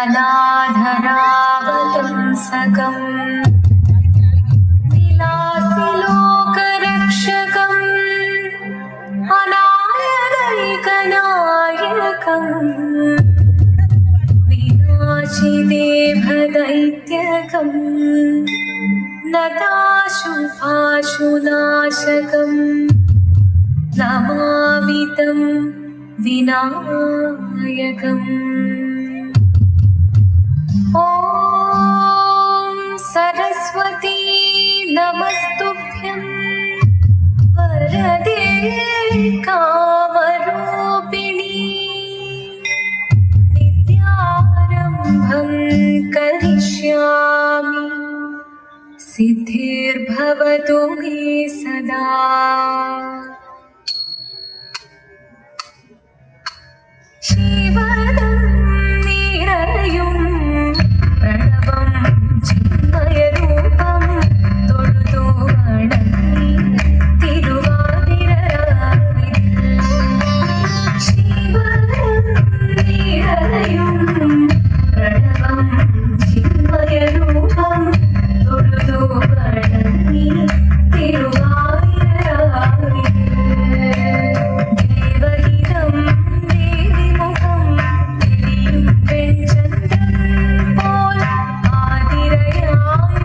कलाधरावतंसकम् विलासिलोकरक्षकम् अनायकैकनायकम् विनाशिदेभदैत्यकम् नताशुभाशुनाशकम् नमामि तं विनायकम्। ॐ सरस्वती नमस्तुभ्यं वरदे कामरूपिणी विद्यारम्भं करिष्यामि सिद्धिर्भवतु मे सदा। शिवनं निरयुं प्रणवं चिन्मयरूपं തൊഴുതു വണങ്ങി തിരുവാതിരരാവിൽ ശിവനം നിരയും പ്രണവം ചിന്മയരൂപം തൊഴുതു വണങ്ങി തിരുവാതിരരാവിൽ ദേവഹിതം ദേവിമുഖം തെളിയും വെൺചന്ദ്രൻ പോൽ ആതിരയായി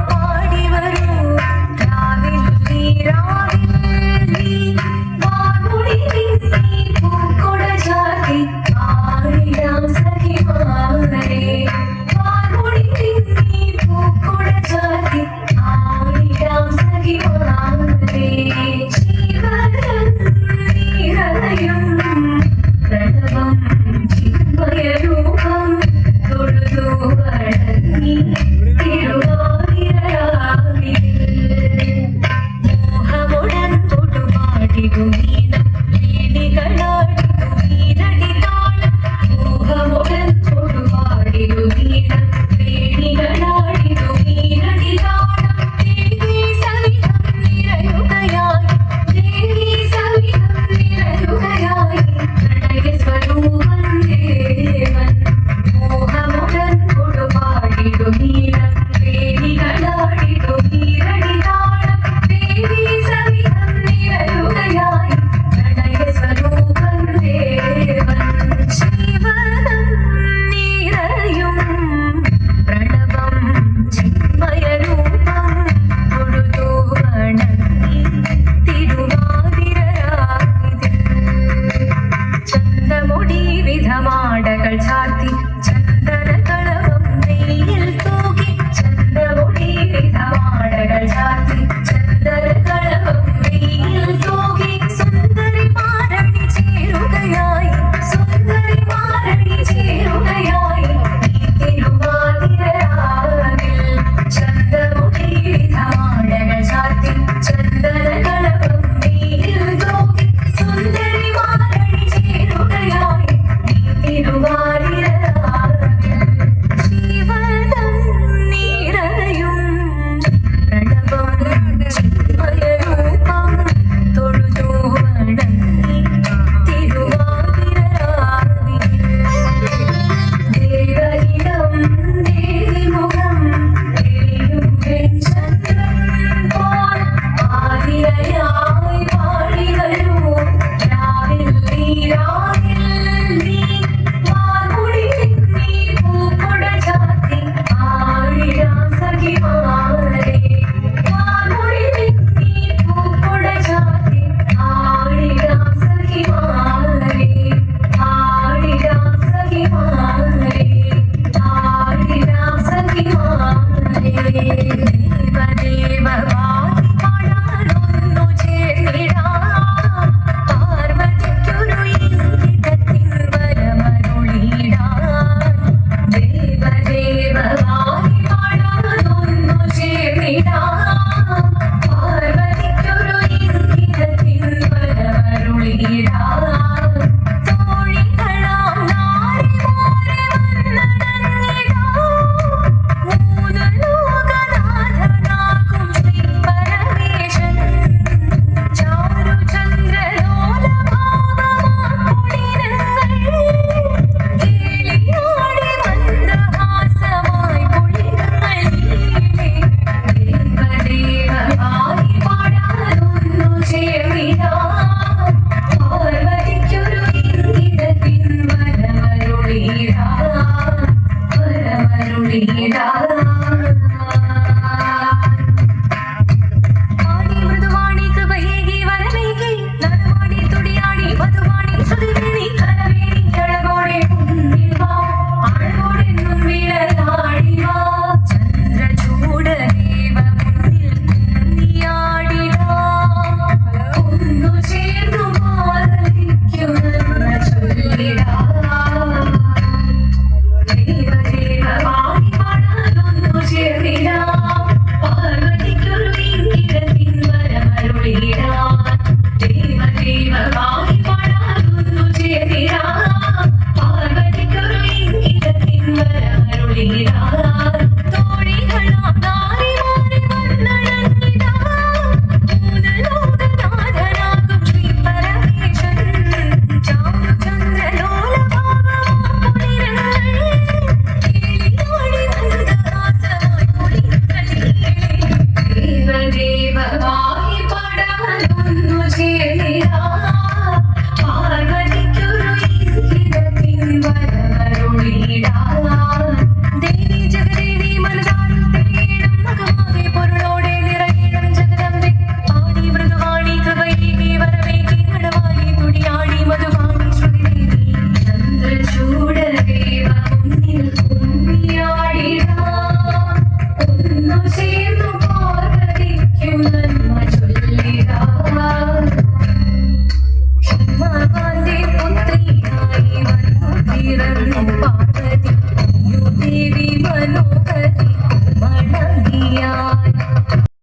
പാടി വരൂ രാവിൽ നീ വാൻമുടി നീ പൂക്കൊട ചാർത്തി ആയിടാം സഖിമാരെ വാൻമുടി നീ പൂക്കൊട ചാർത്തി ആയിടാം സഖിമാരെ ശിവനം നിറയും പ്രണവം ചിന്മയരൂപം തൊഴുതു വണങ്ങി തിരുവാതിരരാവിൽ മോഹമുടൻ തൊടുപാടിടും ഈണം വീണികളാടിടും ഈരടിതാളം മോഹമുടൻ തൊടുപാടിടും ഈണം വീണികളാടിടും ഈരടിതാളം ദേവി സവിധം നിറയുകയായി ദേവി സവിധം നിറയുകയായി പ്രണയസ്വരൂപൻ ദേവൻ മോഹമുടൻ തൊടുപാടിടും ഈണം വീണികളാടിടും ഈരടിതാളം ദേവി സവിധം നിറയുകയായി പാർവതി ദേവി മനോഹര